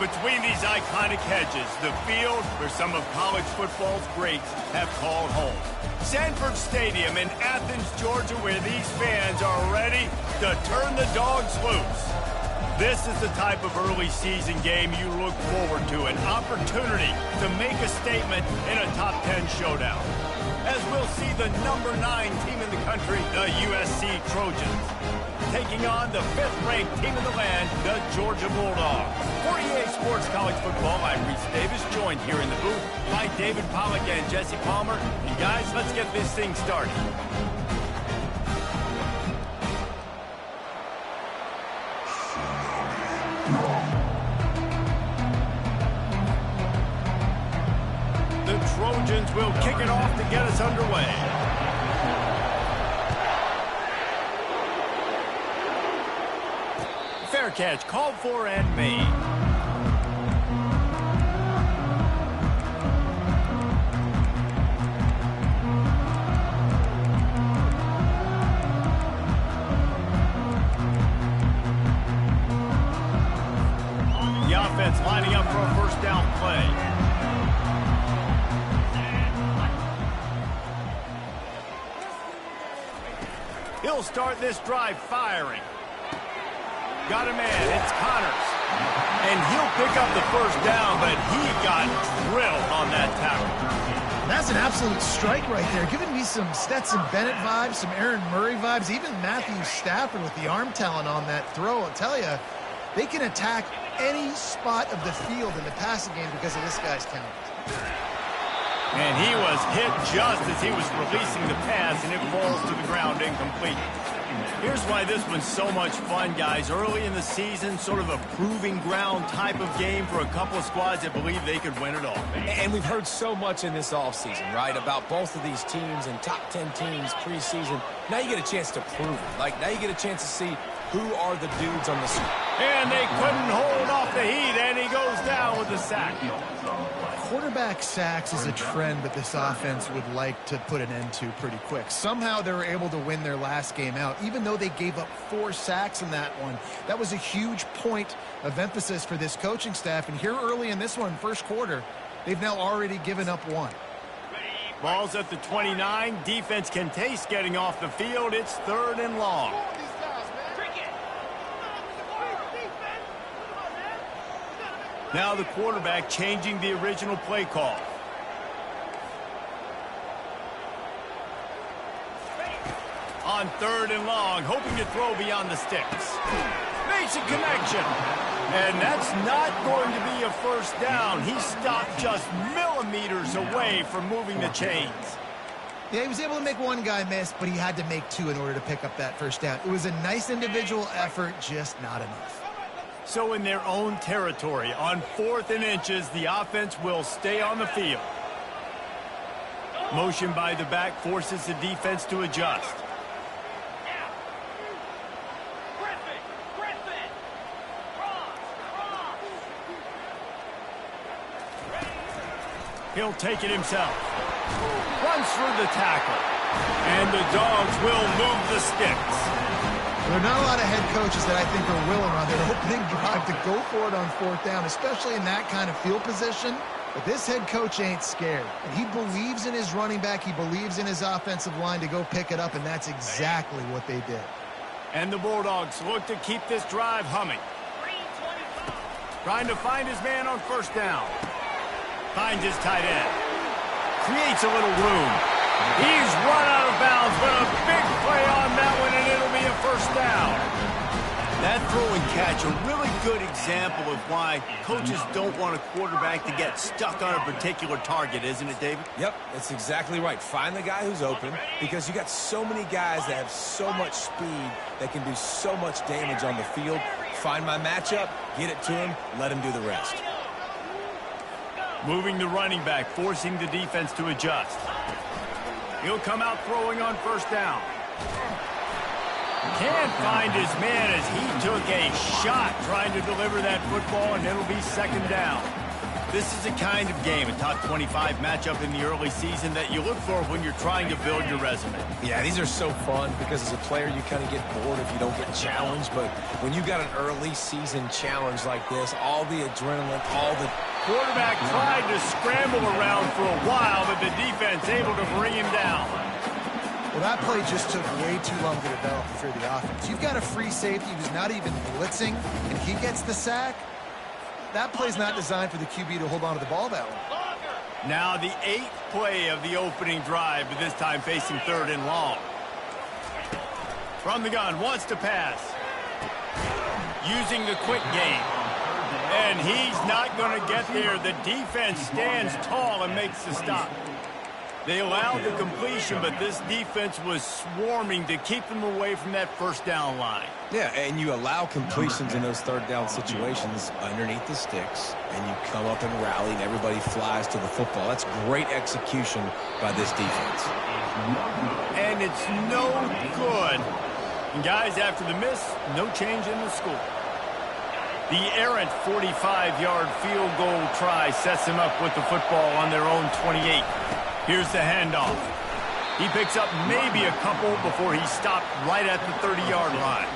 Between these iconic hedges, the field where some of college football's greats have called home. Sanford Stadium in Athens, Georgia, where these fans are ready to turn the dogs loose. This is the type of early season game you look forward to, an opportunity to make a statement in a top 10 showdown. As we'll see the number 9 team in the country, the USC Trojans, taking on the 5th-ranked team in the land, the Georgia Bulldogs. For EA Sports College Football, I'm Reese Davis, joined here in the booth by David Pollack and Jesse Palmer. And guys, let's get this thing started. The Trojans will kick it off to get us underway. Fair catch, called for and made. The offense lining up for a first down play. He'll start this drive firing. Got a man, it's Connors. And he'll pick up the first down, but he got drilled on that tackle. That's an absolute strike right there. Giving me some Stetson Bennett vibes, some Aaron Murray vibes, even Matthew Stafford with the arm talent on that throw. I'll tell you, they can attack any spot of the field in the passing game because of this guy's talent. And he was hit just as he was releasing the pass, and it falls to the ground incomplete. Here's why this one's so much fun, guys. Early in the season, sort of a proving ground type of game for a couple of squads that believe they could win it all. And we've heard so much in this offseason, right, about both of these teams and top 10 teams preseason. Now you get a chance to prove it. Like, now you get a chance to see who are the dudes on the street. And they couldn't hold off the heat, and he goes down with the sack. Quarterback sacks is a trend that this offense would like to put an end to pretty quick. Somehow they were able to win their last game out, even though they gave up 4 sacks in that one. That was a huge point of emphasis for this coaching staff. And here early in this one, first quarter, they've now already given up 1. Ball's at the 29. Defense can taste getting off the field. It's 3rd and long. Now the quarterback changing the original play call. On 3rd and long, hoping to throw beyond the sticks. Makes a connection. And that's not going to be a first down. He stopped just millimeters away from moving the chains. Yeah, he was able to make 1 guy miss, but he had to make 2 in order to pick up that first down. It was a nice individual effort, just not enough. So in their own territory, on 4th and inches, the offense will stay on the field. Motion by the back forces the defense to adjust. He'll take it himself. Runs through the tackle. And the Dogs will move the sticks. There are not a lot of head coaches that I think are willing on their opening drive to go for it on 4th down, especially in that kind of field position. But this head coach ain't scared. And he believes in his running back. He believes in his offensive line to go pick it up, and that's exactly what they did. And the Bulldogs look to keep this drive humming. Trying to find his man on 1st down. Finds his tight end. Creates a little room. He's run out of bounds, but a big play on that one, and it'll be a first down. That throw and catch, a really good example of why coaches don't want a quarterback to get stuck on a particular target, isn't it, David? Yep, that's exactly right. Find the guy who's open, because you got so many guys that have so much speed that can do so much damage on the field. Find my matchup, get it to him, let him do the rest. Moving the running back, forcing the defense to adjust. He'll come out throwing on 1st down. Can't find his man as he took a shot trying to deliver that football, and it'll be 2nd down. This is the kind of game, a top 25 matchup in the early season, that you look for when you're trying to build your resume. Yeah, these are so fun because as a player, you kind of get bored if you don't get challenged. But when you got an early season challenge like this, all the adrenaline, all the... Quarterback tried to scramble around for a while, but the defense able to bring him down. Well, that play just took way too long to develop for the offense. You've got a free safety who's not even blitzing, and he gets the sack. That play's not designed for the QB to hold on to the ball that long. Now the 8th play of the opening drive, but this time facing 3rd and long. From the gun, wants to pass. Using the quick game. And he's not going to get there. The defense stands tall and makes the stop. They allowed the completion, but this defense was swarming to keep them away from that first down line. Yeah, and you allow completions in those 3rd down situations underneath the sticks, and you come up and rally, and everybody flies to the football. That's great execution by this defense. And it's no good. And guys, after the miss, no change in the score. The errant 45-yard field goal try sets them up with the football on their own 28. Here's the handoff. He picks up maybe a couple before he stopped right at the 30-yard line.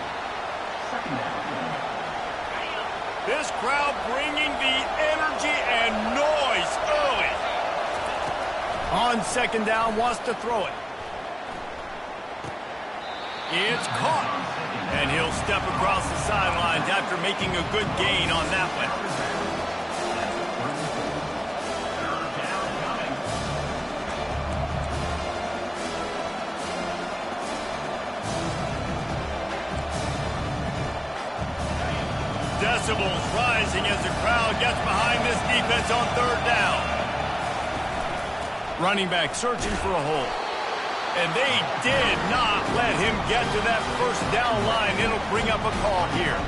This crowd bringing the energy and noise early. On 2nd down, wants to throw it. It's caught. And he'll step across the sidelines after making a good gain on that one. Decibels rising as the crowd gets behind this defense on 3rd down. Running back searching for a hole. And they did not let him get to that first down line. It'll bring up a call here.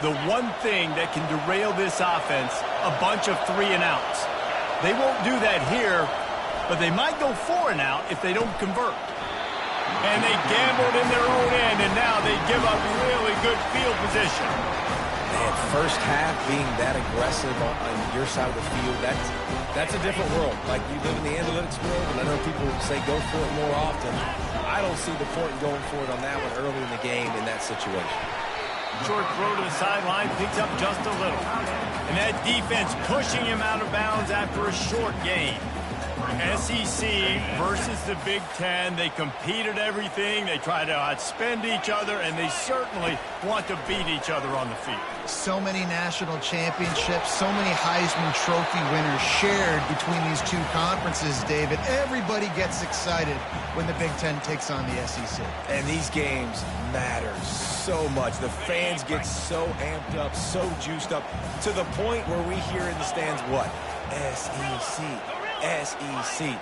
The one thing that can derail this offense, a bunch of 3-and-outs. They won't do that here, but they might go 4-and-out if they don't convert. And they gambled in their own end, and now they give up really good field position. Man, first half being that aggressive on your side of the field, that's a different world. Like, you live in the analytics world, and I know people say go for it more often. I don't see the point in going for it on that one early in the game in that situation. Short throw to the sideline, picks up just a little. And that defense pushing him out of bounds after a short gain. SEC versus the Big Ten. They compete at everything. They try to outspend each other, and they certainly want to beat each other on the field. So many national championships, so many Heisman Trophy winners shared between these two conferences, David. Everybody gets excited when the Big Ten takes on the SEC. And these games matter so much. The fans get so amped up, so juiced up, to the point where we hear in the stands, what? SEC. SEC.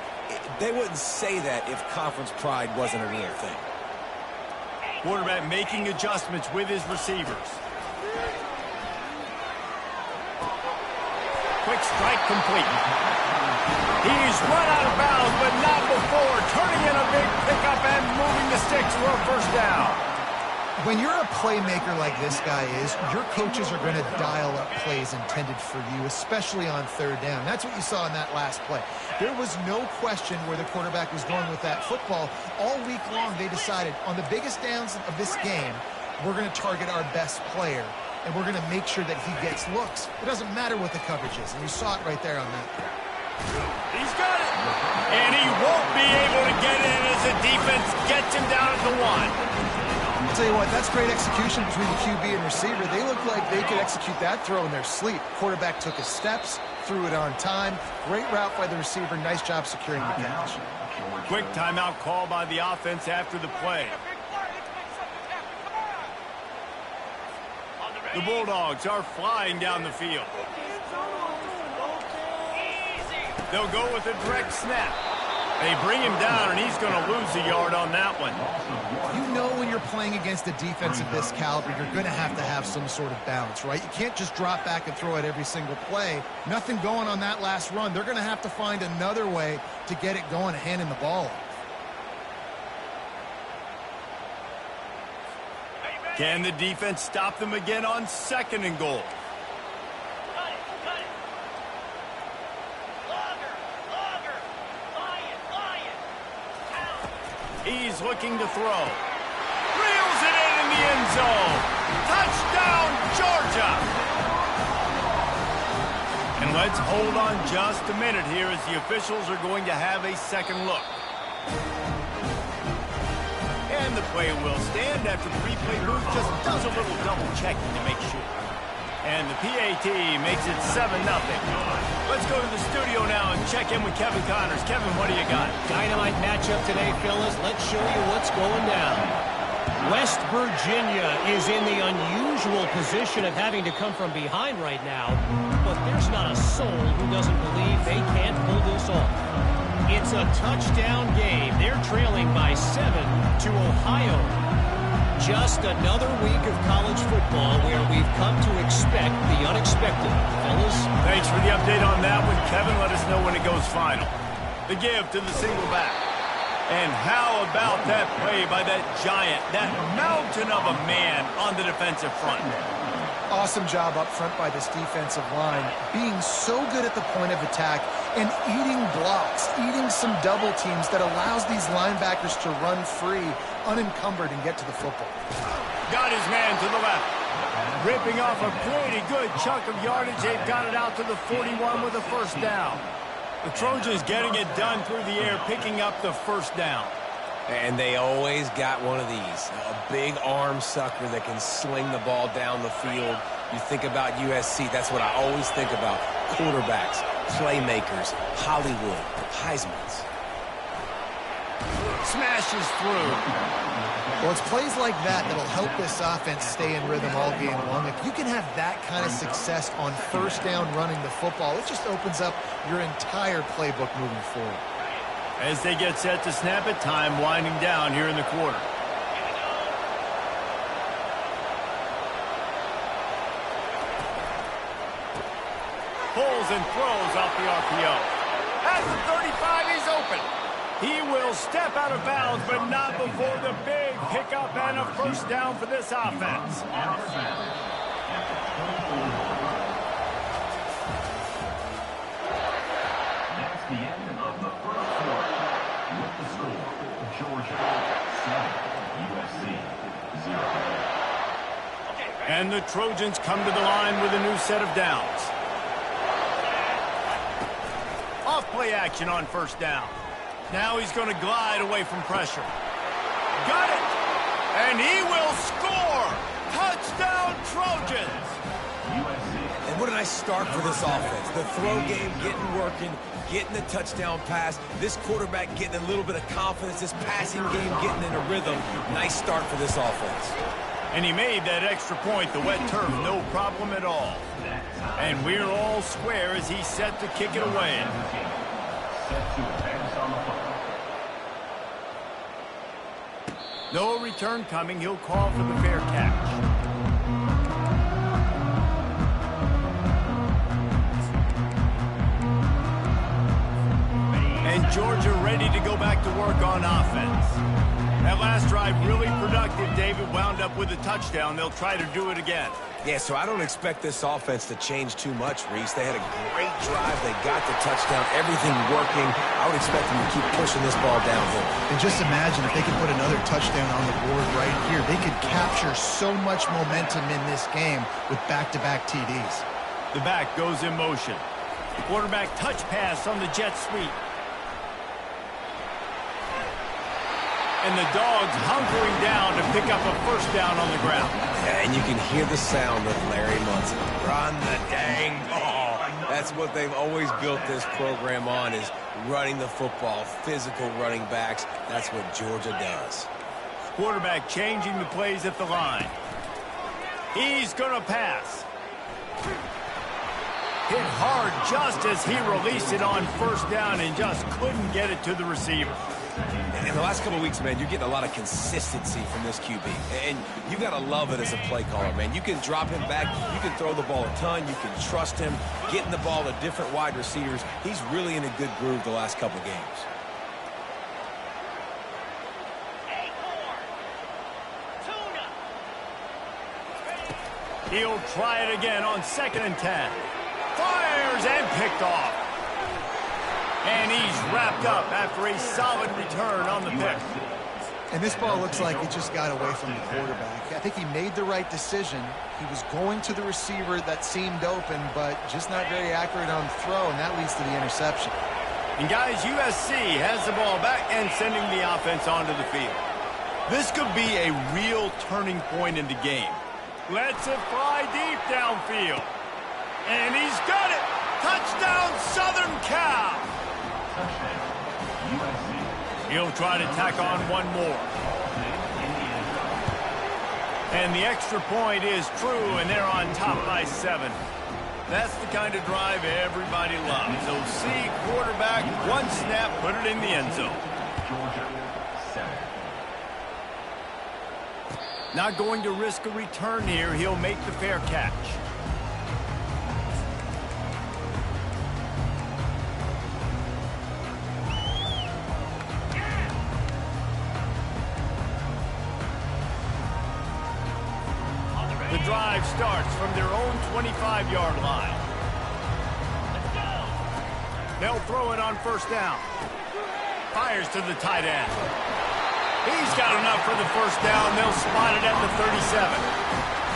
They wouldn't say that if conference pride wasn't a real thing. Quarterback making adjustments with his receivers. Quick strike complete. He's run out of bounds, but not before turning in a big pickup and moving the sticks for a first down. When you're a playmaker like this guy is, your coaches are going to dial up plays intended for you, especially on 3rd down. That's what you saw in that last play. There was no question where the quarterback was going with that football. All week long, they decided on the biggest downs of this game, we're going to target our best player, and we're going to make sure that he gets looks. It doesn't matter what the coverage is, and you saw it right there on that play. He's got it. And he won't be able to get in as the defense gets him down at the 1. I'll tell you what, that's great execution between the QB and receiver. They look like they could execute that throw in their sleep. Quarterback took his steps, threw it on time. Great route by the receiver. Nice job securing the catch. Quick timeout call by the offense after the play. The Bulldogs are flying down the field. They'll go with a direct snap. They bring him down, and he's going to lose a yard on that one. You know when you're playing against a defense of this caliber, you're going to have some sort of balance, right? You can't just drop back and throw it every single play. Nothing going on that last run. They're going to have to find another way to get it going and handing the ball off. Can the defense stop them again on 2nd and goal? He's looking to throw. Reels it in the end zone. Touchdown, Georgia! And let's hold on just a minute here as the officials are going to have a second look. And the play will stand after the replay booth just does a little double checking to make sure. And the PAT makes it 7-0. Let's go to the studio now and check in with Kevin Connors. Kevin, what do you got? Dynamite matchup today, fellas. Let's show you what's going down. West Virginia is in the unusual position of having to come from behind right now, but there's not a soul who doesn't believe they can't pull this off. It's a touchdown game. They're trailing by 7 to Ohio. Just another week of college football where we've come to expect the unexpected. Fellas? Thanks for the update on that one, Kevin. Let us know when it goes final. The give to the single back. And how about that play by that giant, that mountain of a man on the defensive front? Awesome job up front by this defensive line, being so good at the point of attack and eating blocks, eating some double teams that allows these linebackers to run free, unencumbered, and get to the football. Got his man to the left. Ripping off a pretty good chunk of yardage. They've got it out to the 41 with a first down. The Trojans getting it done through the air, picking up the first down. And they always got one of these, a big arm sucker that can sling the ball down the field. You think about USC, that's what I always think about. Quarterbacks, playmakers, Hollywood, Heismans. Smashes through. Well, it's plays like that that'll help this offense stay in rhythm all game long. If you can have that kind of success on first down running the football, it just opens up your entire playbook moving forward. As they get set to snap it, time winding down here in the quarter. Pulls and throws off the RPO. At the 35, he's open. He will step out of bounds, but not before the big pickup and a first down for this offense. That's the end of the first quarter. With the score, Georgia 7, USC 0. And the Trojans come to the line with a new set of downs. Off play action on first down. Now he's going to glide away from pressure. Got it! And he will score! Touchdown, Trojans! And what a nice start for this offense. The throw game getting working, getting the touchdown pass. This quarterback getting a little bit of confidence. This passing game getting in a rhythm. Nice start for this offense. And he made that extra point, the wet turf, no problem at all. And we're all square as he's set to kick it away. No return coming. He'll call for the fair catch. And Georgia ready to go back to work on offense. That last drive really productive. David wound up with a touchdown. They'll try to do it again. Yeah, so I don't expect this offense to change too much, Reese. They had a great drive. They got the touchdown. Everything working. I would expect them to keep pushing this ball downhill. And just imagine if they could put another touchdown on the board right here. They could capture so much momentum in this game with back-to-back TDs. The back goes in motion. Quarterback touch pass on the jet sweep. And the Dogs hunkering down to pick up a first down on the ground. Yeah, and you can hear the sound of Larry Munson. Run the dang ball. That's what they've always built this program on, is running the football, physical running backs. That's what Georgia does. Quarterback changing the plays at the line. He's going to pass. Hit hard just as he released it on first down and just couldn't get it to the receiver. In the last couple of weeks, man, you're getting a lot of consistency from this QB. And you got to love it as a play caller, man. You can drop him back. You can throw the ball a ton. You can trust him, getting the ball to different wide receivers. He's really in a good groove the last couple of games. He'll try it again on 2nd and 10. Fires and picked off. And he's wrapped up after a solid return on the pick. And this ball looks like it just got away from the quarterback. I think he made the right decision. He was going to the receiver that seemed open, but just not very accurate on the throw, and that leads to the interception. And guys, USC has the ball back and sending the offense onto the field. This could be a real turning point in the game. Lets it fly deep downfield. And he's got it! Touchdown, Southern Cal! He'll try to tack on one more. And the extra point is true, and they're on top by 7. That's the kind of drive everybody loves. So see quarterback, one snap, put it in the end zone. Not going to risk a return here. He'll make the fair catch. The drive starts from their own 25-yard line. They'll throw it on first down. Fires to the tight end. He's got enough for the first down. They'll spot it at the 37.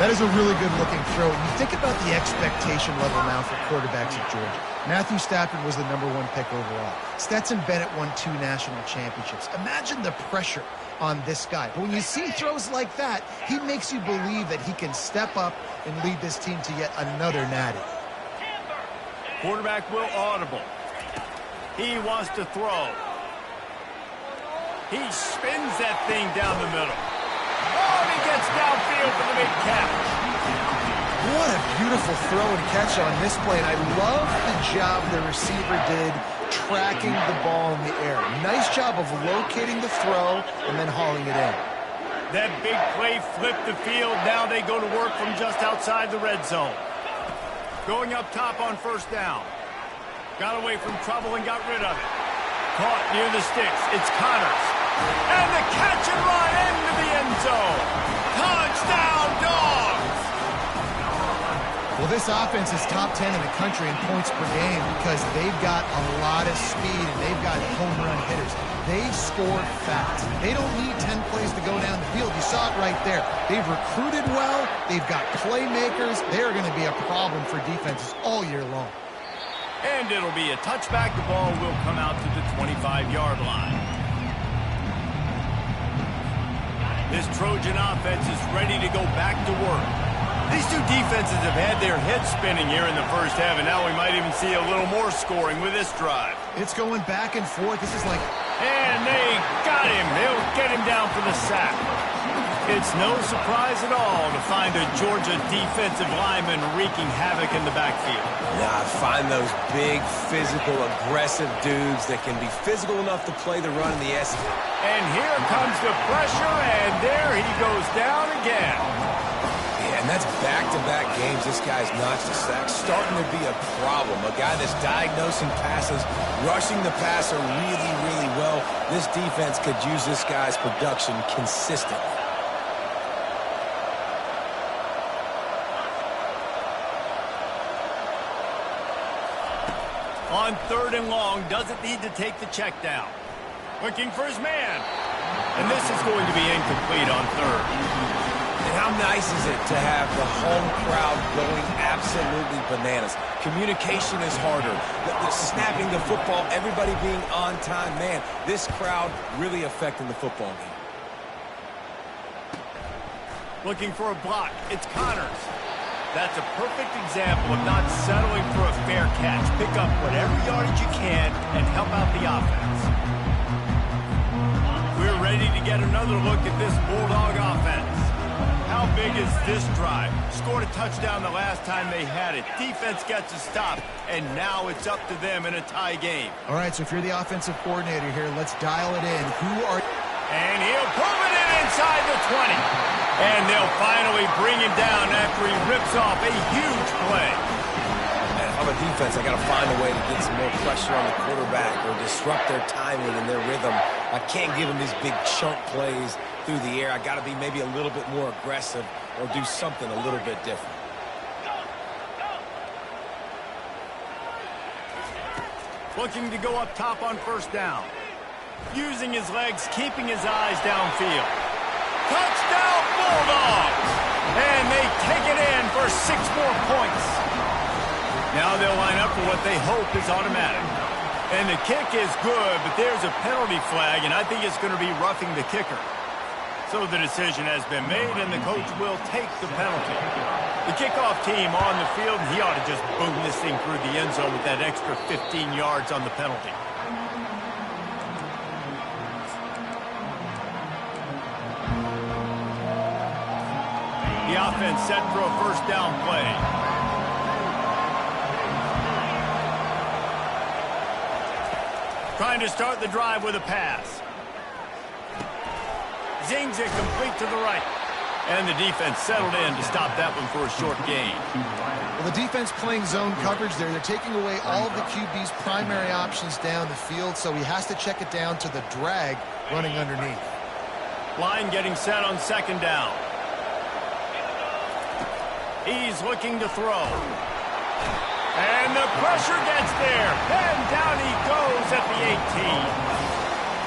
That is a really good-looking throw. You think about the expectation level now for quarterbacks at Georgia. Matthew Stafford was the #1 pick overall. Stetson Bennett won 2 national championships. Imagine the pressure on this guy. But when you see throws like that, he makes you believe that he can step up and lead this team to yet another natty. Quarterback will audible. He wants to throw. He spins that thing down the middle. Oh, and he gets downfield for the big catch. What a beautiful throw and catch on this play. And I love the job the receiver did tracking the ball in the air. Nice job of locating the throw and then hauling it in. That big play flipped the field. Now they go to work from just outside the red zone. Going up top on first down. Got away from trouble and got rid of it. Caught near the sticks. It's Connors. And the catch and run into the end zone. Touchdown, Dogs! Well, this offense is top 10 in the country in points per game because they've got a lot of speed and they've got home run hitters. They score fast. They don't need 10 plays to go down the field. You saw it right there. They've recruited well. They've got playmakers. They're going to be a problem for defenses all year long. And it'll be a touchback. The ball will come out to the 25-yard line. This Trojan offense is ready to go back to work. These two defenses have had their heads spinning here in the first half, and now we might even see a little more scoring with this drive. It's going back and forth. This is like... And they got him. They'll get him down for the sack. It's no surprise at all to find a Georgia defensive lineman wreaking havoc in the backfield. Yeah, find those big, physical, aggressive dudes that can be physical enough to play the run in the SEC. And here comes the pressure, and there he goes down again. Yeah, and that's back-to-back games this guy's notched a sack. Starting to be a problem. A guy that's diagnosing passes, rushing the passer really, really well. This defense could use this guy's production consistently. On 3rd and long, doesn't need to take the check down. Looking for his man. And this is going to be incomplete on 3rd. And how nice is it to have the home crowd going absolutely bananas? Communication is harder. The snapping the football, everybody being on time. Man, this crowd really affecting the football game. Looking for a block. It's Connors. That's a perfect example of not settling for a fair catch. Pick up whatever yardage you can and help out the offense. We're ready to get another look at this Bulldog offense. How big is this drive? Scored a touchdown the last time they had it. Defense gets a stop, and now it's up to them in a tie game. All right, so if you're the offensive coordinator here, let's dial it in. Who are... And he'll pull it in inside the 20. And they'll finally bring him down after he rips off a huge play. And if I'm a defense, I got to find a way to get some more pressure on the quarterback or disrupt their timing and their rhythm. I can't give them these big chunk plays through the air. I got to be maybe a little bit more aggressive or do something a little bit different. Looking to go up top on first down. Using his legs, keeping his eyes downfield. Touchdown Bulldogs! And they take it in for 6 more points. Now they'll line up for what they hope is automatic. And the kick is good, but there's a penalty flag, and I think it's going to be roughing the kicker. So the decision has been made, and the coach will take the penalty. The kickoff team on the field, and he ought to just boom this thing through the end zone with that extra 15 yards on the penalty. The offense set for a first down play. Trying to start the drive with a pass. Zings it complete to the right. And the defense settled in to stop that one for a short gain. Well, the defense playing zone coverage there. They're taking away all of the QB's primary options down the field, so he has to check it down to the drag running underneath. Line getting set on second down. He's looking to throw. And the pressure gets there. And down he goes at the 18.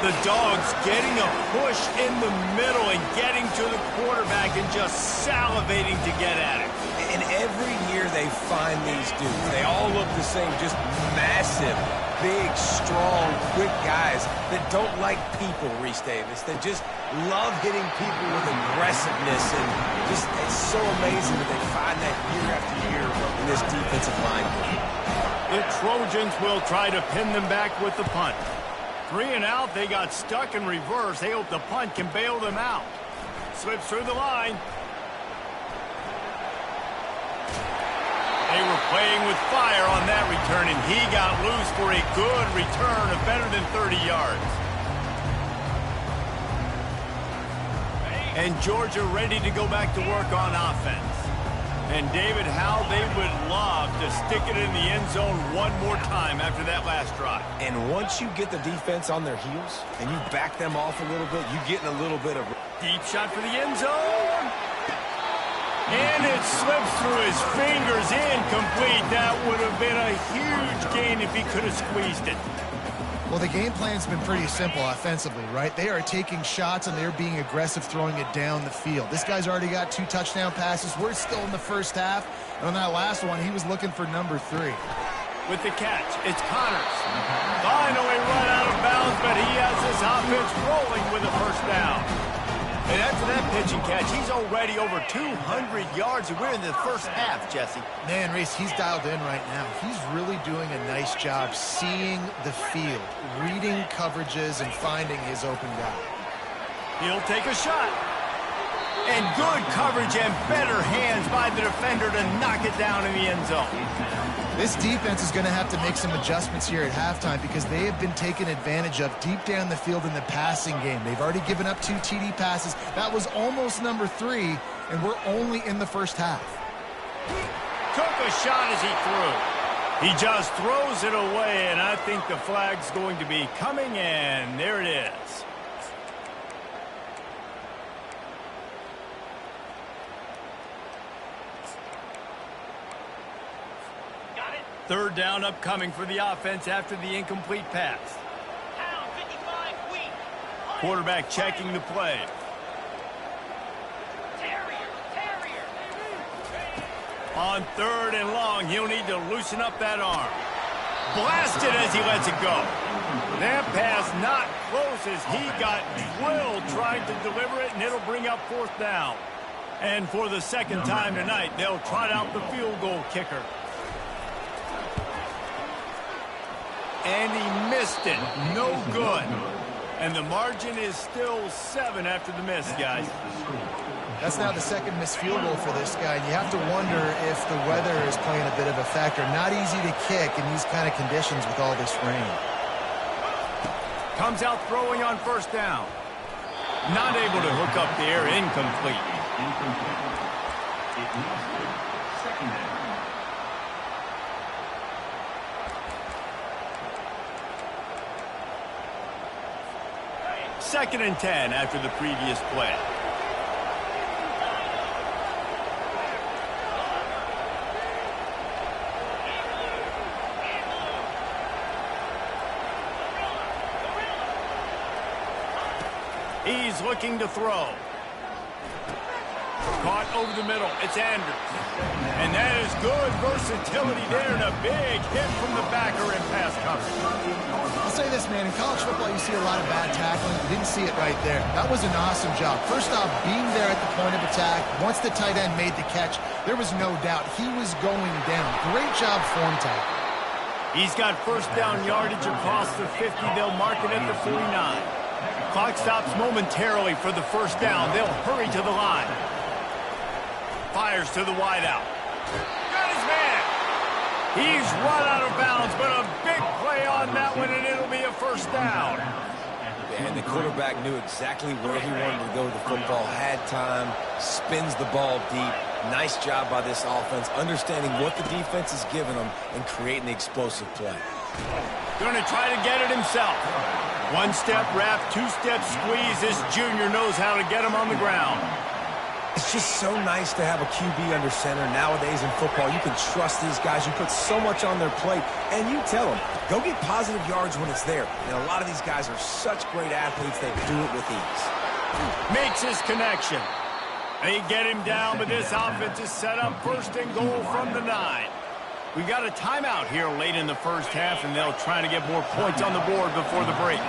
The Dogs getting a push in the middle and getting to the quarterback and just salivating to get at it. And every year they find these dudes. They all look the same, just massive, big, strong, quick guys that don't like people, Reese Davis. They just love hitting people with aggressiveness. And just, it's so amazing that they find that year after year in this defensive line. The Trojans will try to pin them back with the punt. 3 and out, they got stuck in reverse. They hope the punt can bail them out. Slips through the line. They were playing with fire on that return, and he got loose for a good return of better than 30 yards. And Georgia ready to go back to work on offense. And David, how they would love to stick it in the end zone one more time after that last drive. And once you get the defense on their heels and you back them off a little bit, you get in a little bit of... Deep shot for the end zone. And it slips through his fingers, incomplete. That would have been a huge gain if he could have squeezed it. Well, the game plan's been pretty simple offensively, right? They are taking shots and they're being aggressive throwing it down the field. This guy's already got 2 touchdown passes. We're still in the first half. And on that last one, he was looking for number 3. With the catch, it's Connors. Finally run out of bounds, but he has his offense rolling with a first down. And after that pitch and catch, he's already over 200 yards, and we're in the first half, Jesse. Man, Reese, he's dialed in right now. He's really doing a nice job seeing the field, reading coverages, and finding his open guy. He'll take a shot. And good coverage and better hands by the defender to knock it down in the end zone. This defense is going to have to make some adjustments here at halftime because they have been taken advantage of deep down the field in the passing game. They've already given up 2 TD passes. That was almost number 3, and we're only in the first half. Took a shot as he threw. He just throws it away, and I think the flag's going to be coming, and there it is. Third down upcoming for the offense after the incomplete pass. Quarterback checking the play. On 3rd and long, he'll need to loosen up that arm. Blasted as he lets it go. That pass not close as he got drilled trying to deliver it, and it'll bring up 4th down. And for the second time tonight, they'll trot out the field goal kicker. And he missed it. No good. And the margin is still 7 after the miss, guys. That's now the second missed field goal for this guy. You have to wonder if the weather is playing a bit of a factor. Not easy to kick in these kind of conditions with all this rain. Comes out throwing on first down. Not able to hook up there, incomplete. It leads to second down. Second and 10 after the previous play. He's looking to throw. Caught over the middle. It's Andrews. And that is good versatility there and a big hit from the backer in pass coverage. I'll say this, man. In college football, you see a lot of bad tackling. You didn't see it right there. That was an awesome job. First off, being there at the point of attack. Once the tight end made the catch, there was no doubt he was going down. Great job form tackle. He's got first down yardage across the 50. They'll mark it at the 49. Clock stops momentarily for the first down. They'll hurry to the line. Fires to the wideout. Got his man. He's run out of bounds, but a big play on that one, and it'll be a first down. Yeah, and the quarterback knew exactly where he wanted to go with the football, had time, spins the ball deep. Nice job by this offense, understanding what the defense is giving them and creating the explosive play. Going to try to get it himself. One-step wrap, two-step squeeze. This junior knows how to get him on the ground. It's just so nice to have a QB under center. Nowadays in football, you can trust these guys. You put so much on their plate, and you tell them, go get positive yards when it's there. And a lot of these guys are such great athletes, they do it with ease. Makes his connection. They get him down, but this offense is set up first and goal from the 9. We've got a timeout here late in the first half, and they'll try to get more points on the board before the break.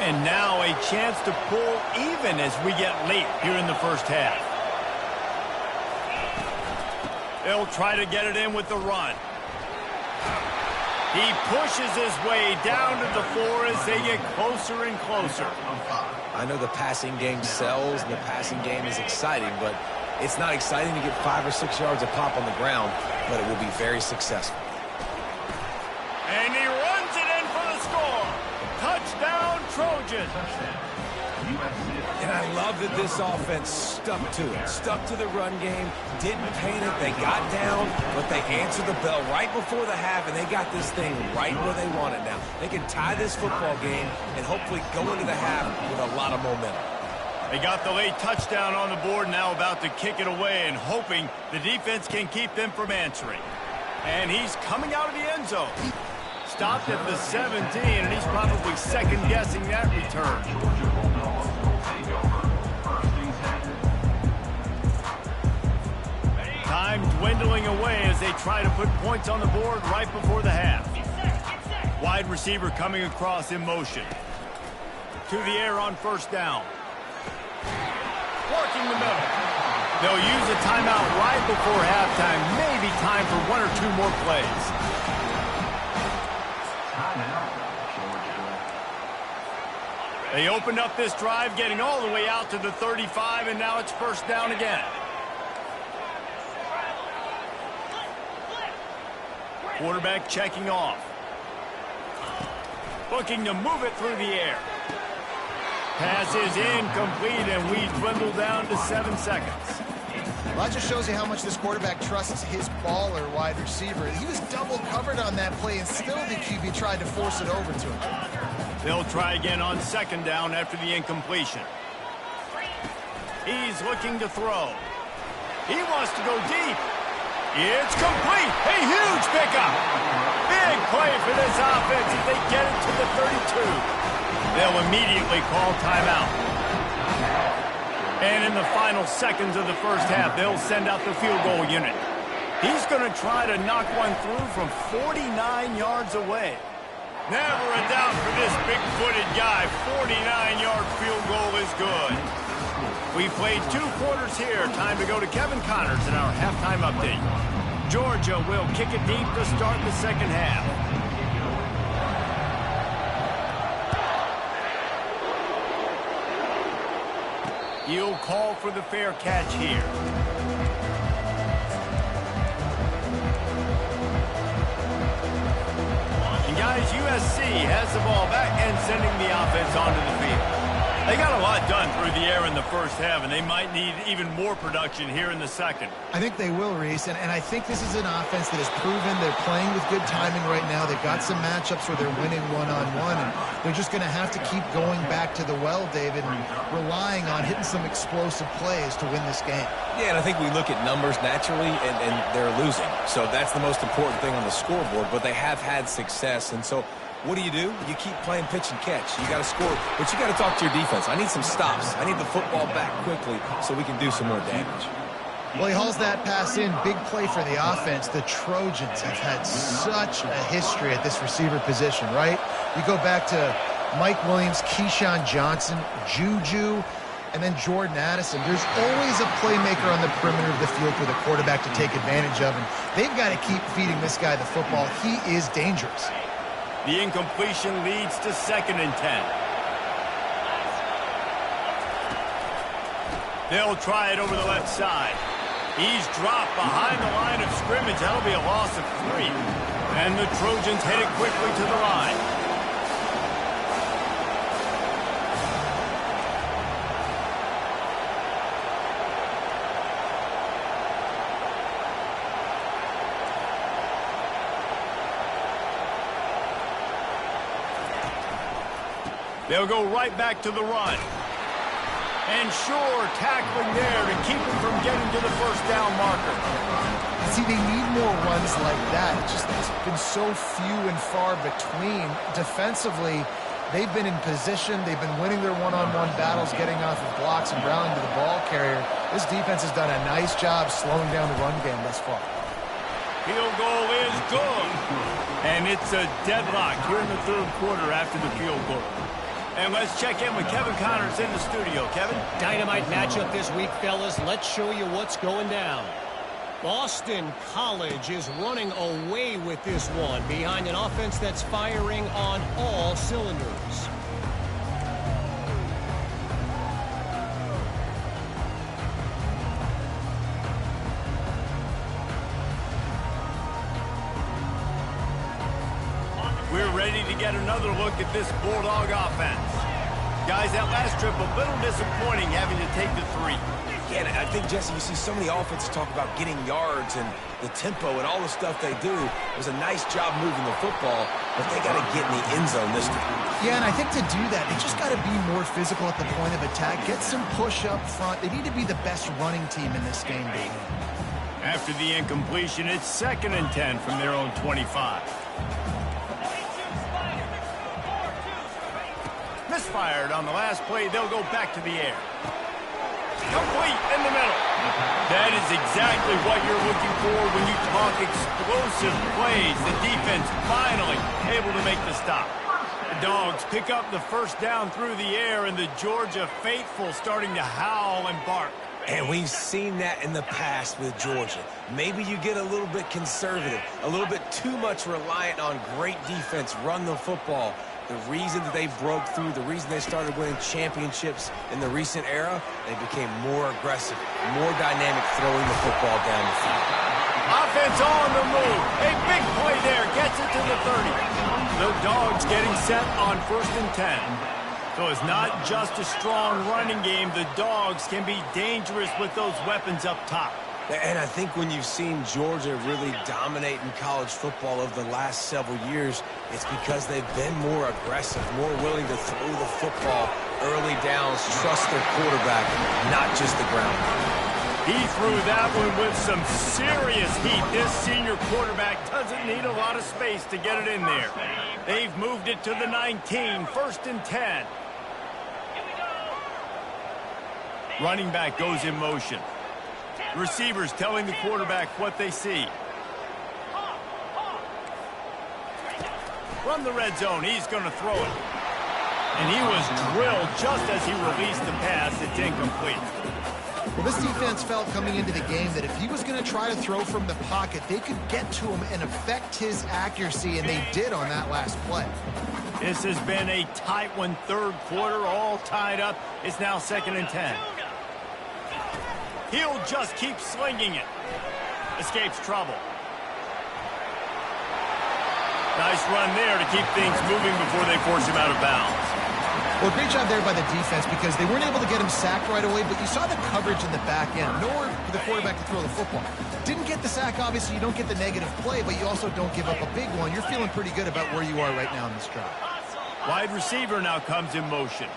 And now a chance to pull even as we get late here in the first half. They'll try to get it in with the run. He pushes his way down to the floor as they get closer and closer. I know the passing game sells and the passing game is exciting, but it's not exciting to get 5 or 6 yards a pop on the ground, but it will be very successful. And he runs it in for the score. Touchdown, Trojans. And I love that this offense stuck to it. Stuck to the run game, didn't panic, they got down, but they answered the bell right before the half, and they got this thing right where they want it now. They can tie this football game and hopefully go into the half with a lot of momentum. They got the late touchdown on the board, now about to kick it away and hoping the defense can keep them from answering. And he's coming out of the end zone. Stopped at the 17, and he's probably second-guessing that return. Time dwindling away as they try to put points on the board right before the half. Wide receiver coming across in motion. To the air on first down. Working the middle. They'll use a timeout right before halftime. Maybe time for 1 or 2 more plays. They opened up this drive, getting all the way out to the 35, and now it's first down again. Quarterback checking off. Looking to move it through the air. Pass is incomplete, and we dwindle down to 7 seconds. Well, that just shows you how much this quarterback trusts his baller wide receiver. He was double covered on that play, and still the QB tried to force it over to him. They'll try again on second down after the incompletion. He's looking to throw. He wants to go deep. It's complete. A huge pickup. Big play for this offense as they get it to the 32. They'll immediately call timeout. And in the final seconds of the first half, they'll send out the field goal unit. He's going to try to knock one through from 49 yards away. Never a doubt for this big-footed guy. 49-yard field goal is good. We played 2 quarters here. Time to go to Kevin Connors in our halftime update. Georgia will kick it deep to start the second half. He'll call for the fair catch here. And guys, USC has the ball back and sending the offense onto the field. They got a lot done through the air in the first half, and they might need even more production here in the second. I think they will, Reese, and I think this is an offense that has proven they're playing with good timing right now. They've got some matchups where they're winning one-on-one, and they're just going to have to keep going back to the well, David, and relying on hitting some explosive plays to win this game. Yeah, and I think we look at numbers naturally, and they're losing. So that's the most important thing on the scoreboard, but they have had success, and so what do? You keep playing pitch and catch. You got to score, but you got to talk to your defense. I need some stops. I need the football back quickly so we can do some more damage. Well, he hauls that pass in. Big play for the offense. The Trojans have had such a history at this receiver position, right? You go back to Mike Williams, Keyshawn Johnson, Juju, and then Jordan Addison. There's always a playmaker on the perimeter of the field for the quarterback to take advantage of, and they've got to keep feeding this guy the football. He is dangerous. The incompletion leads to 2nd and 10. They'll try it over the left side. He's dropped behind the line of scrimmage. That'll be a loss of 3. And the Trojans headed quickly to the line. They'll go right back to the run. And sure, tackling there to keep him from getting to the first down marker. See, they need more runs like that. It's been so few and far between. Defensively, they've been in position. They've been winning their one-on-one battles, getting off of blocks and rallying to the ball carrier. This defense has done a nice job slowing down the run game thus far. Field goal is good. And it's a deadlock here in the third quarter after the field goal. And let's check in with Kevin Connors in the studio. Kevin? Dynamite matchup this week, fellas. Let's show you what's going down. Boston College is running away with this one behind an offense that's firing on all cylinders. We're ready to get another look at this Bulldog offense. Guys, that last trip, a little disappointing having to take the 3. Yeah, and I think, Jesse, you see so many offenses talk about getting yards and the tempo and all the stuff they do. It was a nice job moving the football, but they got to get in the end zone this time. Yeah, and I think to do that, they just got to be more physical at the point of attack. Get some push up front. They need to be the best running team in this game, Dave. After the incompletion, it's 2nd and 10 from their own 25. Misfired on the last play. They'll go back to the air. Complete in the middle. That is exactly what you're looking for when you talk explosive plays. The defense finally able to make the stop. The Dogs pick up the first down through the air, and the Georgia faithful starting to howl and bark. And we've seen that in the past with Georgia. Maybe you get a little bit conservative, a little bit too much reliant on great defense, run the football. The reason that they broke through, the reason they started winning championships in the recent era, they became more aggressive, more dynamic throwing the football down the field. Offense on the move. A big play there. Gets it to the 30. The Dogs getting set on 1st and 10. So it's not just a strong running game. The Dogs can be dangerous with those weapons up top. And I think when you've seen Georgia really dominate in college football over the last several years, it's because they've been more aggressive, more willing to throw the football early downs, trust their quarterback, not just the ground. He threw that one with some serious heat. This senior quarterback doesn't need a lot of space to get it in there. They've moved it to the 19, 1st and 10. Running back goes in motion. Receivers telling the quarterback what they see. From the red zone, he's going to throw it. And he was drilled just as he released the pass. It's incomplete. Well, this defense felt coming into the game that if he was going to try to throw from the pocket, they could get to him and affect his accuracy, and they did on that last play. This has been a tight one, third quarter, all tied up. It's now 2nd and 10. He'll just keep slinging it. Escapes trouble. Nice run there to keep things moving before they force him out of bounds. Well, great job there by the defense because they weren't able to get him sacked right away, but you saw the coverage in the back end. Nowhere for the quarterback to throw the football. Didn't get the sack, obviously. You don't get the negative play, but you also don't give up a big one. You're feeling pretty good about where you are right now in this drive. Wide receiver now comes in motion.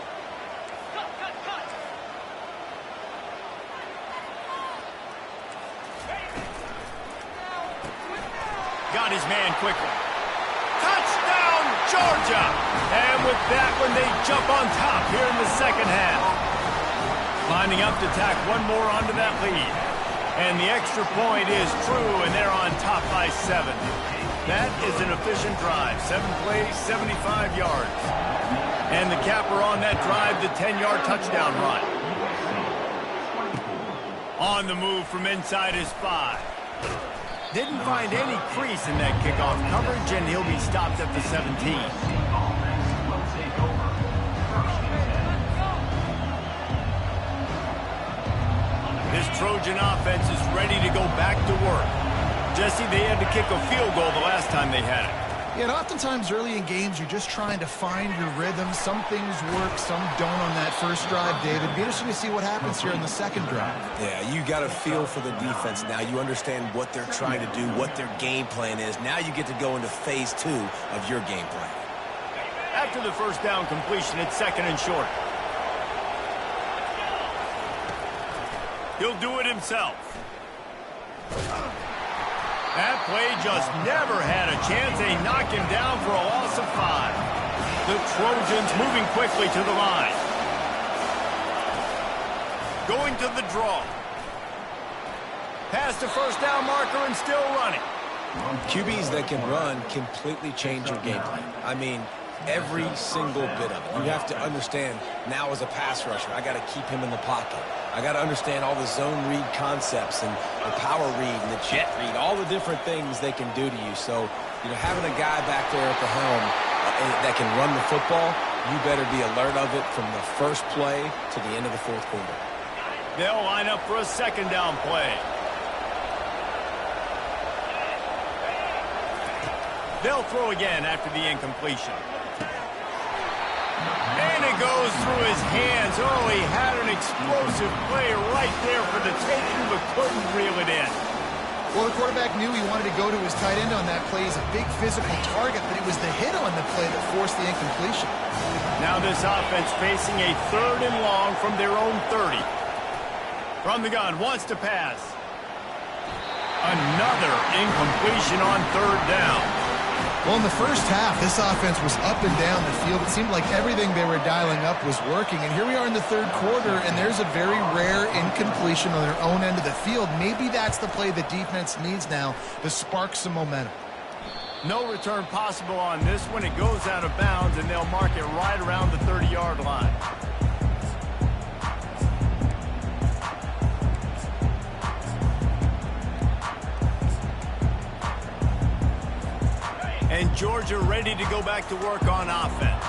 Got his man quickly. Touchdown, Georgia! And with that one, they jump on top here in the second half. Lining up to tack one more onto that lead. And the extra point is true, and they're on top by 7. That is an efficient drive. 7 plays, 75 yards. And the capper on that drive, the 10-yard touchdown run. On the move from inside his 5. Didn't find any crease in that kickoff coverage, and he'll be stopped at the 17. This Trojan offense is ready to go back to work. Jesse, they had to kick a field goal the last time they had it. Yeah, and oftentimes early in games, you're just trying to find your rhythm. Some things work, some don't on that first drive, David. It'd be interesting to see what happens here in the second drive. Yeah, you got a feel for the defense now. You understand what they're trying to do, what their game plan is. Now you get to go into phase 2 of your game plan. After the first down completion, it's 2nd and short. He'll do it himself. That play just never had a chance. They knock him down for a loss of 5. The Trojans moving quickly to the line. Going to the draw. Past the first down marker and still running. QBs that can run completely change your game plan. I mean, every single bit of it. You have to understand now as a pass rusher, I got to keep him in the pocket. I got to understand all the zone read concepts and the power read and the jet read, all the different things they can do to you. So, having a guy back there at the helm that can run the football, you better be alert of it from the first play to the end of the fourth quarter. They'll line up for a second down play. They'll throw again after the incompletion. And it goes through his hands. Oh, he had an explosive play right there for the taking, but couldn't reel it in. Well, the quarterback knew he wanted to go to his tight end on that play. He's a big physical target, but it was the hit on the play that forced the incompletion. Now this offense facing a 3rd and long from their own 30. From the gun, wants to pass. Another incompletion on 3rd down. Well, in the first half, this offense was up and down the field. It seemed like everything they were dialing up was working. And here we are in the 3rd quarter, and there's a very rare incompletion on their own end of the field. Maybe that's the play the defense needs now to spark some momentum. No return possible on this one. It goes out of bounds, and they'll mark it right around the 30-yard line. And Georgia ready to go back to work on offense.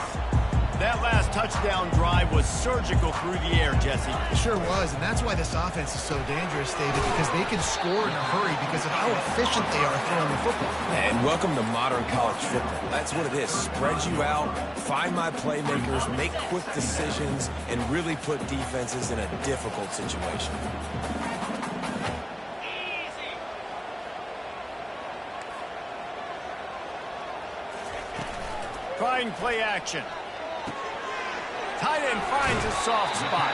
That last touchdown drive was surgical through the air, Jesse. It sure was, and that's why this offense is so dangerous, David, because they can score in a hurry because of how efficient they are throwing the football. And welcome to modern college football. That's what it is. Spread you out, find my playmakers, make quick decisions, and really put defenses in a difficult situation. Trying play action. Tight end finds a soft spot.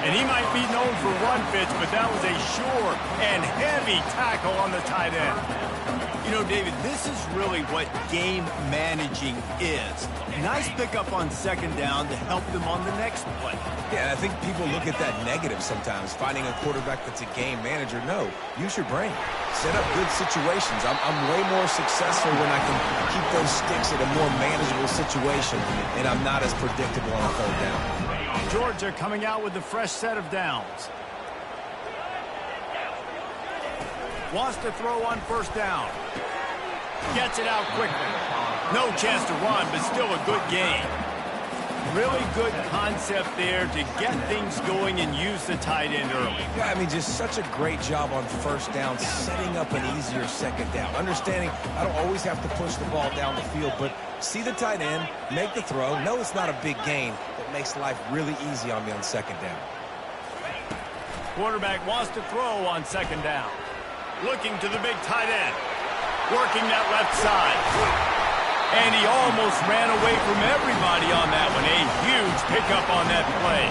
And he might be known for run fits, but that was a sure and heavy tackle on the tight end. David, this is really what game managing is. Nice pickup on 2nd down to help them on the next play. Yeah, I think people look at that negative sometimes, finding a quarterback that's a game manager. No, use your brain. Set up good situations. I'm way more successful when I can keep those sticks at a more manageable situation, and I'm not as predictable on 3rd down. Georgia coming out with a fresh set of downs. Wants to throw on 1st down. Gets it out quickly. No chance to run, but still a good gain. Really good concept there to get things going and use the tight end early. Yeah, I mean, just such a great job on first down, setting up an easier second down. Understanding I don't always have to push the ball down the field, but see the tight end, make the throw. No, it's not a big gain, but makes life really easy on me on second down. Quarterback wants to throw on second down. Looking to the big tight end. Working that left side. And he almost ran away from everybody on that one. A huge pickup on that play.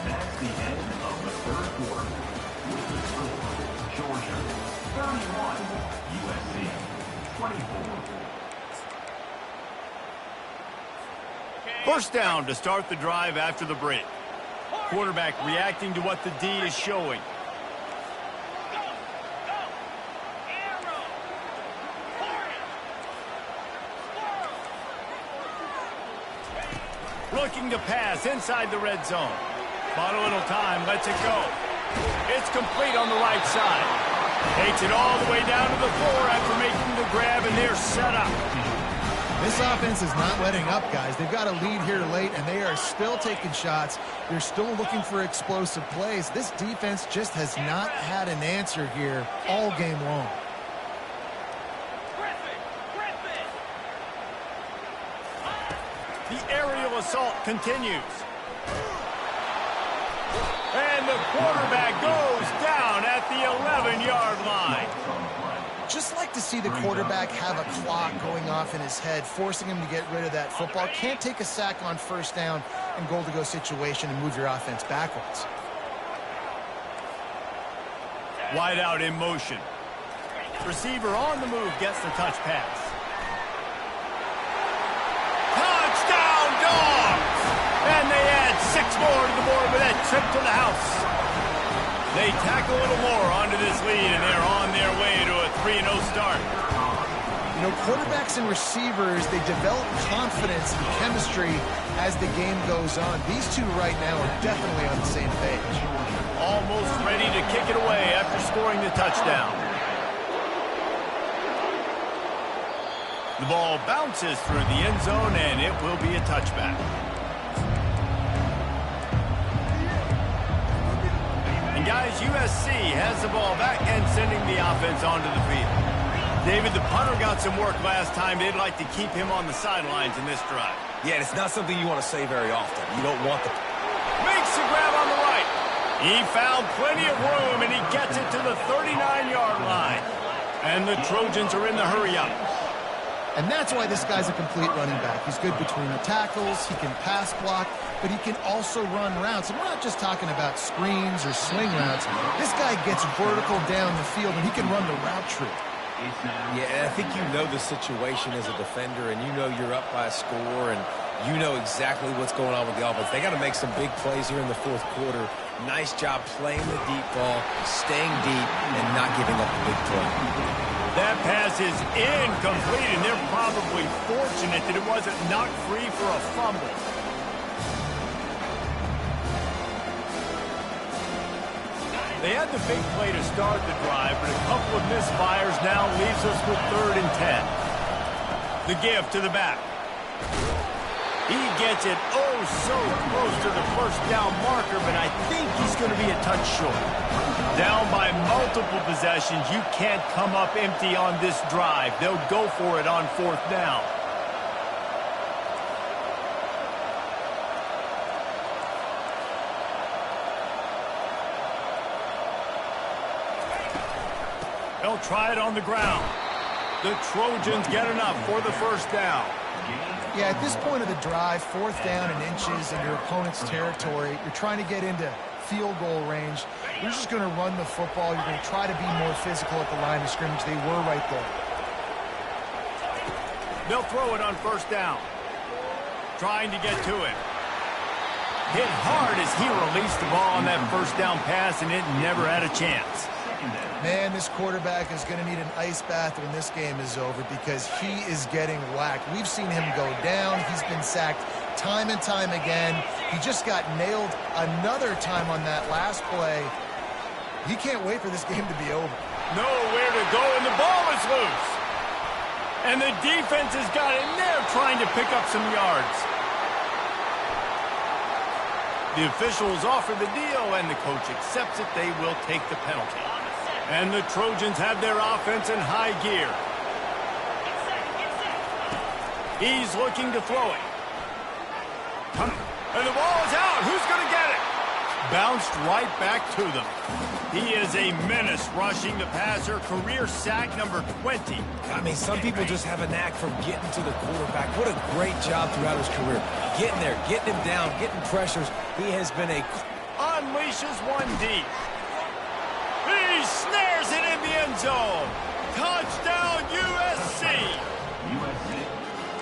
That's the end of the third quarter. With the score, Georgia 31, USC 24. First down to start the drive after the break. Quarterback reacting to what the D is showing. Looking to pass inside the red zone. Bought a little time, lets it go. It's complete on the right side. Takes it all the way down to the floor after making the grab, and they're set up. This offense is not letting up, guys. They've got a lead here late, and they are still taking shots. They're still looking for explosive plays. This defense just has not had an answer here all game long. The aerial assault continues. And the quarterback goes down at the 11-yard line. Just like to see the quarterback have a clock going off in his head, forcing him to get rid of that football. Can't take a sack on first down and goal-to-go situation and move your offense backwards. Wide out in motion. Receiver on the move gets the touch pass. Touchdown, Dogs! And they add 6 more to the board with that trip to the house. They tack a little more onto this lead, and they're on their way to a 3-0 start. You know, quarterbacks and receivers, they develop confidence and chemistry as the game goes on. These two right now are definitely on the same page. Almost ready to kick it away after scoring the touchdown. The ball bounces through the end zone, and it will be a touchback. And guys, USC has the ball back and sending the offense onto the field. David, the punter got some work last time. They'd like to keep him on the sidelines in this drive. Yeah, it's not something you want to say very often. You don't want the... Makes the grab on the right. He found plenty of room, and he gets it to the 39-yard line. And the Trojans are in the hurry-up. And that's why this guy's a complete running back. He's good between the tackles, he can pass block, but he can also run routes. And we're not just talking about screens or swing routes. This guy gets vertical down the field, and he can run the route tree. Yeah, and I think you know the situation as a defender, and you know you're up by a score, and you know exactly what's going on with the offense. They got to make some big plays here in the fourth quarter. Nice job playing the deep ball, staying deep, and not giving up a big play. That pass is incomplete, and they're probably fortunate that it wasn't knocked free for a fumble. They had the big play to start the drive, but a couple of misfires now leaves us with 3rd and 10. The give to the back. He gets it oh so close to the first down marker, but I think he's going to be a touch short. Down by multiple possessions, you can't come up empty on this drive. They'll go for it on 4th down. They'll try it on the ground. The Trojans get enough for the first down. Yeah, at this point of the drive, 4th down and inches in your opponent's territory, you're trying to get into field goal range. You're just going to run the football. You're going to try to be more physical at the line of scrimmage. They were right there. They'll throw it on 1st down. Trying to get to it. Hit hard as he released the ball on that 1st down pass, and it never had a chance. Man, this quarterback is going to need an ice bath when this game is over because he is getting whacked. We've seen him go down. He's been sacked time and time again. He just got nailed another time on that last play. He can't wait for this game to be over. Nowhere to go, and the ball is loose. And the defense has got in there trying to pick up some yards. The officials offer the deal, and the coach accepts it. They will take the penalty. And the Trojans have their offense in high gear. He's looking to throw it. And the ball is out. Who's going to get it? Bounced right back to them. He is a menace rushing the passer. Career sack number 20. I mean, some people just have a knack for getting to the quarterback. What a great job throughout his career. Getting there, getting him down, getting pressures. He has been a... Unleashes one deep. He snares it in the end zone. Touchdown, USC.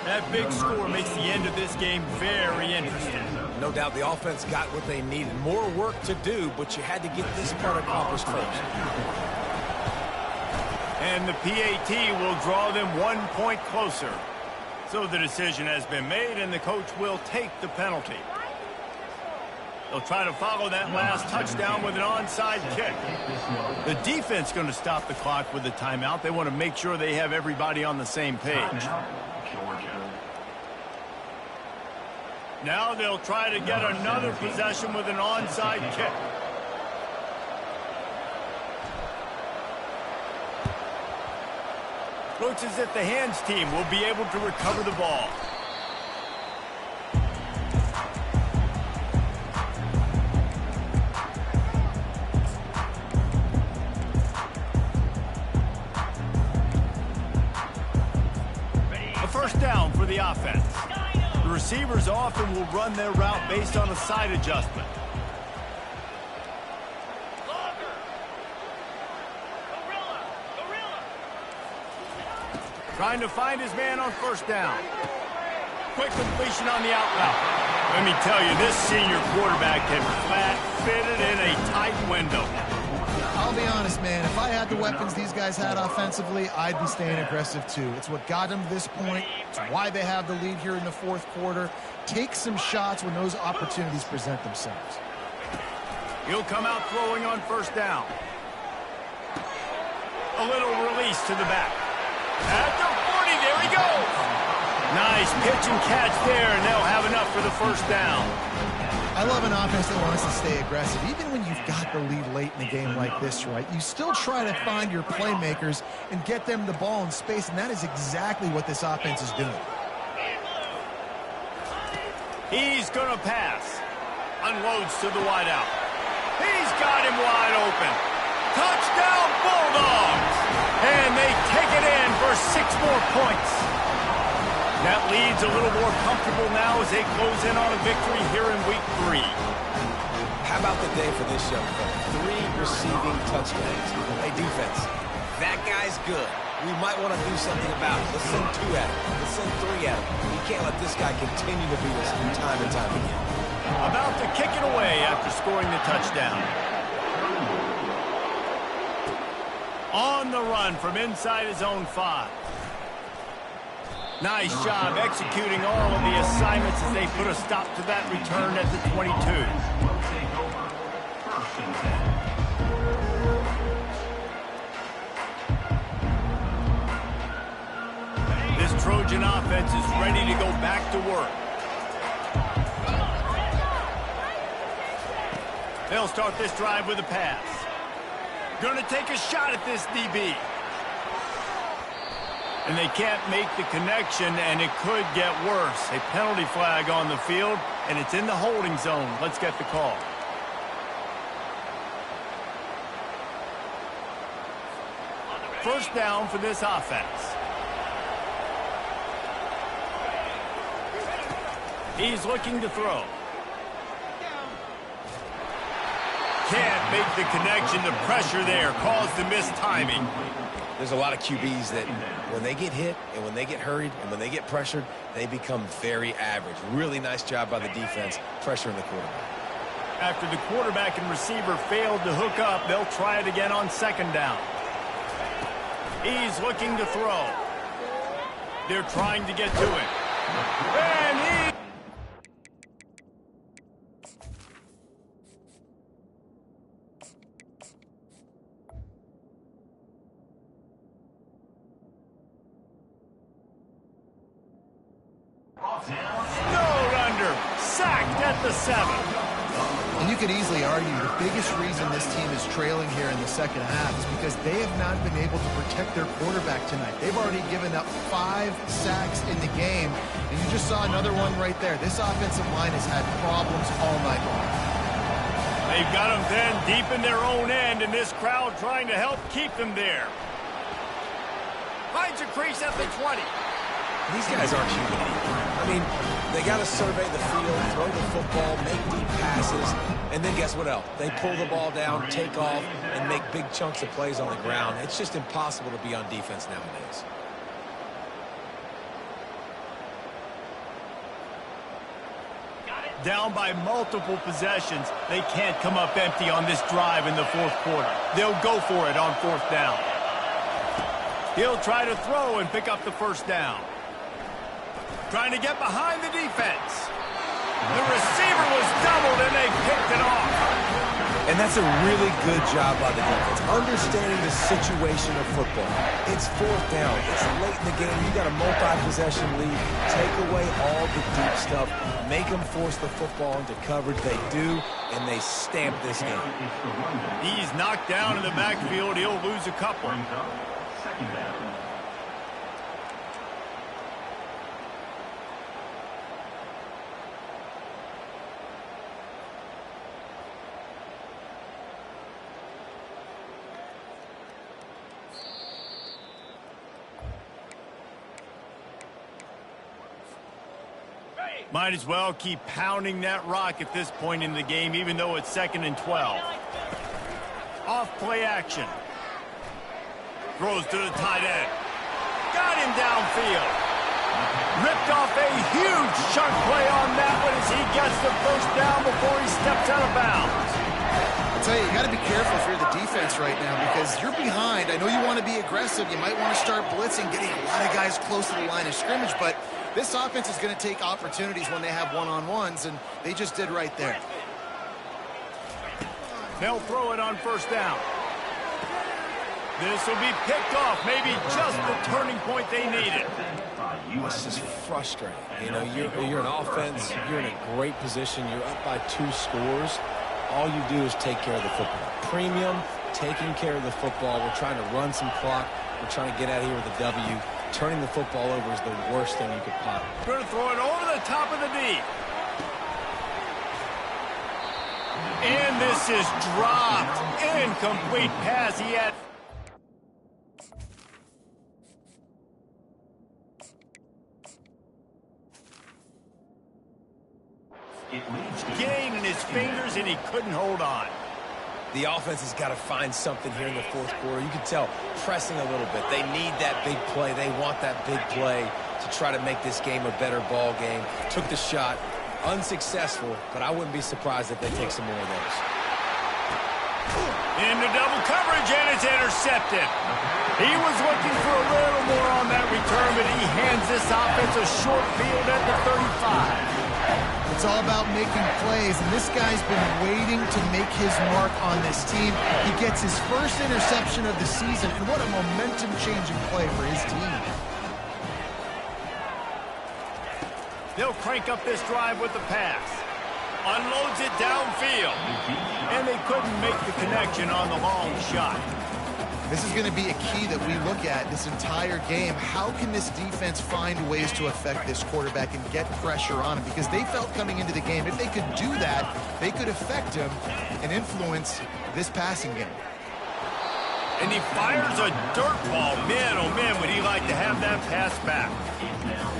That big score makes the end of this game very interesting. No doubt the offense got what they needed. More work to do, but you had to get this part accomplished first. And the PAT will draw them 1 point closer. So the decision has been made, and the coach will take the penalty. They'll try to follow that last touchdown with an onside kick. The defense going to stop the clock with a timeout. They want to make sure they have everybody on the same page. Now they'll try to get another possession with an onside kick. Looks as if the hands team will be able to recover the ball. A first down for the offense. The receivers often will run their route based on a side adjustment. Trying to find his man on first down. Quick completion on the out route. Let me tell you, this senior quarterback can flat fit it in a tight window. I'll be honest, man. If I had the weapons these guys had offensively, I'd be staying aggressive too. It's what got them to this point. It's why they have the lead here in the fourth quarter. Take some shots when those opportunities present themselves. He'll come out throwing on first down. A little release to the back. At the 40, there he goes. Nice pitch and catch there, and they'll have enough for the first down. I love an offense that wants to stay aggressive. Even when you've got the lead late in a game like this, right, you still try to find your playmakers and get them the ball in space, and that is exactly what this offense is doing. He's going to pass. Unloads to the wideout. He's got him wide open. Touchdown, Bulldogs! And they take it in for 6 more points. That lead's a little more comfortable now as they close in on a victory here in week 3. How about the day for this young fella? 3 receiving touchdowns. Hey, defense, that guy's good. We might want to do something about it. Let's send 2 at him. Let's send 3 at him. You can't let this guy continue to beat us time and time again. About to kick it away after scoring the touchdown. On the run from inside his own 5. Nice job executing all of the assignments as they put a stop to that return at the 22. This Trojan offense is ready to go back to work. They'll start this drive with a pass. Going to take a shot at this DB. And they can't make the connection, and it could get worse. A penalty flag on the field, and it's in the holding zone. Let's get the call. First down for this offense. He's looking to throw. Can't make the connection. The pressure there caused the missed timing. There's a lot of QBs that when they get hit and when they get hurried and when they get pressured, they become very average. Really nice job by the defense pressuring the quarterback. After the quarterback and receiver failed to hook up, they'll try it again on second down. He's looking to throw. They're trying to get to it. And at the 7. And you could easily argue the biggest reason this team is trailing here in the second half is because they have not been able to protect their quarterback tonight. They've already given up 5 sacks in the game, and you just saw another one right there. This offensive line has had problems all night long. They've got them then deep in their own end, and this crowd trying to help keep them there. Finds a crease at the 20. These guys aren't human. I mean, they got to survey the field, throw the football, make deep passes, and then guess what else? They pull the ball down, take off, and make big chunks of plays on the ground. It's just impossible to be on defense nowadays. Down by multiple possessions, they can't come up empty on this drive in the fourth quarter. They'll go for it on 4th down. He'll try to throw and pick up the first down. Trying to get behind the defense. The receiver was doubled, and they picked it off. And that's a really good job by the defense, understanding the situation of football. It's 4th down. It's late in the game. You got a multi-possession lead. Take away all the deep stuff. Make them force the football into coverage. They do, and they stamp this game. He's knocked down in the backfield. He'll lose a couple. Second down. Might as well keep pounding that rock at this point in the game, even though it's 2nd and 12. Off play action. Throws to the tight end. Got him downfield. Ripped off a huge chunk play on that one as he gets the first down before he steps out of bounds. I'll tell you got to be careful if you're the defense right now because you're behind. I know you want to be aggressive. You might want to start blitzing, getting a lot of guys close to the line of scrimmage, but this offense is going to take opportunities when they have one-on-ones, and they just did right there. They'll throw it on 1st down. This will be picked off, maybe just the turning point they needed. It's just frustrating. You know, you're an offense, you're in a great position, you're up by 2 scores. All you do is take care of the football. Premium, taking care of the football. We're trying to run some clock. We're trying to get out of here with a W. Turning the football over is the worst thing you could possibly. Going to throw it over the top of the D. And this is dropped. Incomplete pass. He had... gain in his fingers, and he couldn't hold on. The offense has got to find something here in the fourth quarter. You can tell pressing a little bit. They need that big play. They want that big play to try to make this game a better ball game. Took the shot. Unsuccessful, but I wouldn't be surprised if they take some more of those. Into double coverage, and it's intercepted. He was looking for a little more on that return, but he hands this offense a short field at the 35. It's all about making plays, and this guy's been waiting to make his mark on this team. He gets his first interception of the season, and what a momentum-changing play for his team. They'll crank up this drive with the pass. Unloads it downfield. And they couldn't make the connection on the long shot. This is going to be a key that we look at this entire game. How can this defense find ways to affect this quarterback and get pressure on him? Because they felt coming into the game, if they could do that, they could affect him and influence this passing game. And he fires a dirt ball. Man, oh man, would he like to have that pass back.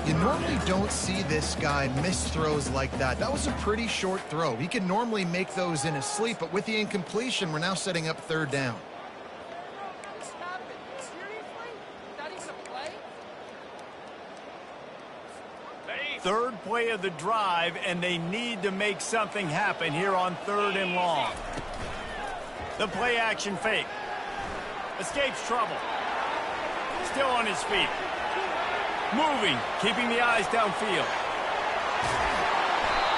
You normally don't see this guy miss throws like that. That was a pretty short throw. He can normally make those in his sleep, but with the incompletion, we're now setting up 3rd down. Third play of the drive, and they need to make something happen here on 3rd and long. The play action fake. Escapes trouble. Still on his feet. Moving, keeping the eyes downfield.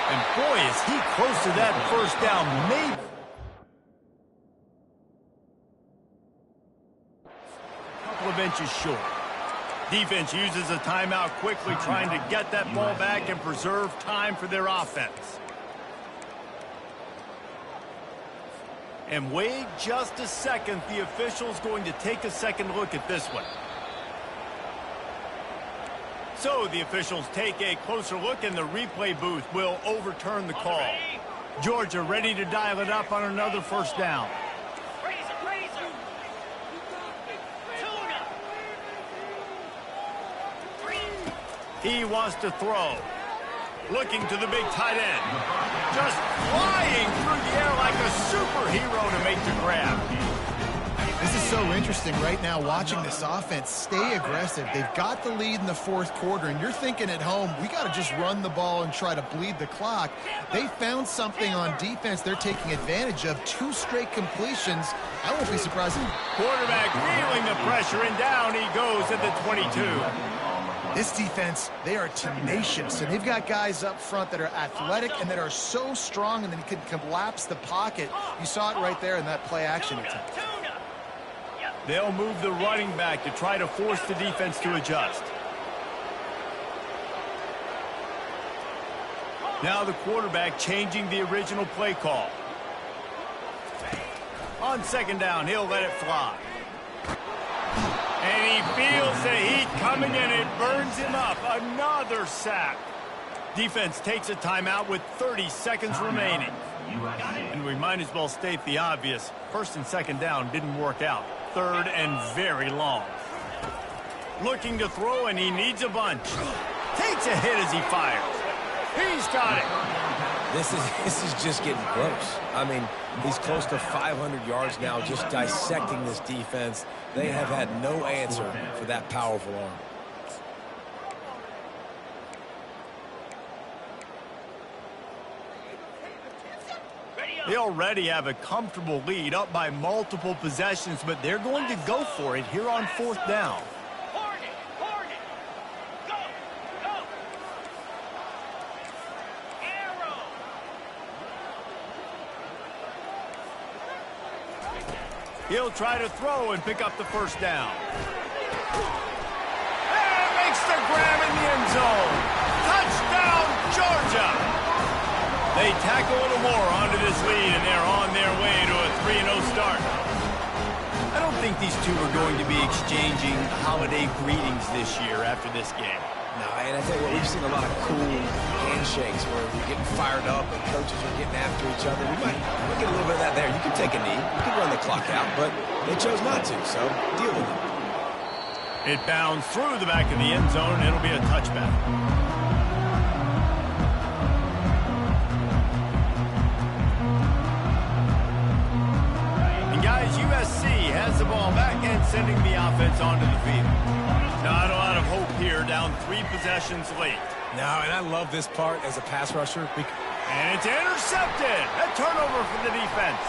And boy, is he close to that first down. Maybe. A couple of inches short. Defense uses a timeout quickly, trying to get that ball back and preserve time for their offense. And wait just a second. The official's going to take a second look at this one. So the officials take a closer look, and the replay booth will overturn the call. Georgia ready to dial it up on another first down. He wants to throw. Looking to the big tight end. Just flying through the air like a superhero to make the grab. This is so interesting right now, watching this offense stay aggressive. They've got the lead in the fourth quarter, and you're thinking at home, we got to just run the ball and try to bleed the clock. They found something on defense they're taking advantage of. 2 straight completions. I won't be surprised. Quarterback feeling the pressure, and down he goes at the 22. This defense, they are tenacious, and they've got guys up front that are athletic and that are so strong, and then can collapse the pocket. You saw it right there in that play action attempt. They'll move the running back to try to force the defense to adjust. Now the quarterback changing the original play call. On second down, he'll let it fly. And he feels the heat coming in. It burns him up. Another sack. Defense takes a timeout with 30 seconds remaining. And we might as well state the obvious. First and second down didn't work out. Third and very long. Looking to throw, and he needs a bunch. Takes a hit as he fires. He's got it. This is just getting close. I mean, he's close to 500 yards now, just dissecting this defense. They have had no answer for that powerful arm. They already have a comfortable lead, up by multiple possessions, but they're going to go for it here on fourth down. He'll try to throw and pick up the first down. And makes the grab in the end zone. Touchdown, Georgia! They tack a little more onto this lead, and they're on their way to a 3-0 start. I don't think these two are going to be exchanging holiday greetings this year after this game. No, and I tell you what, we've seen a lot of cool handshakes where we're getting fired up and coaches are getting after each other. We might get a little bit of that there. You can take a knee. You can run the clock out, but they chose not to, so deal with it. It bounds through the back of the end zone, and it'll be a touchback. And guys, USC has the ball back and sending the offense onto the field. Not a lot of hope here, down 3 possessions late. No, and I love this part as a pass rusher. And it's intercepted. A turnover for the defense.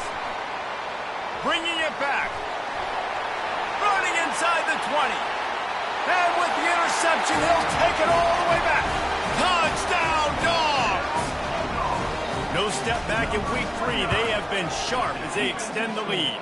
Bringing it back. Running inside the 20. And with the interception, he'll take it all the way back. Touchdown, Dogs! No step back in week 3. They have been sharp as they extend the lead.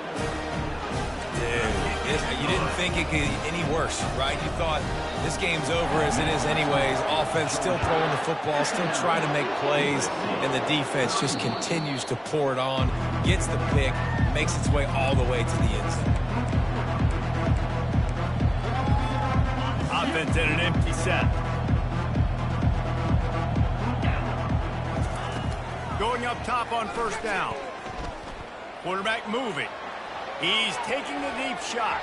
You didn't think it could get any worse, right? You thought this game's over as it is anyways. Offense still throwing the football, still trying to make plays, and the defense just continues to pour it on, gets the pick, makes its way all the way to the end zone. Offense at an empty set. Going up top on first down. Quarterback moving. He's taking the deep shot.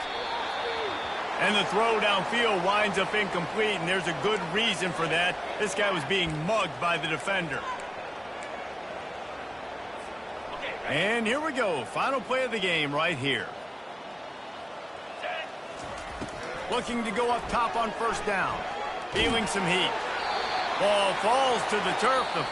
And the throw downfield winds up incomplete, and there's a good reason for that. This guy was being mugged by the defender. And here we go. Final play of the game right here. Looking to go up top on first down. Feeling some heat. Ball falls to the turf. The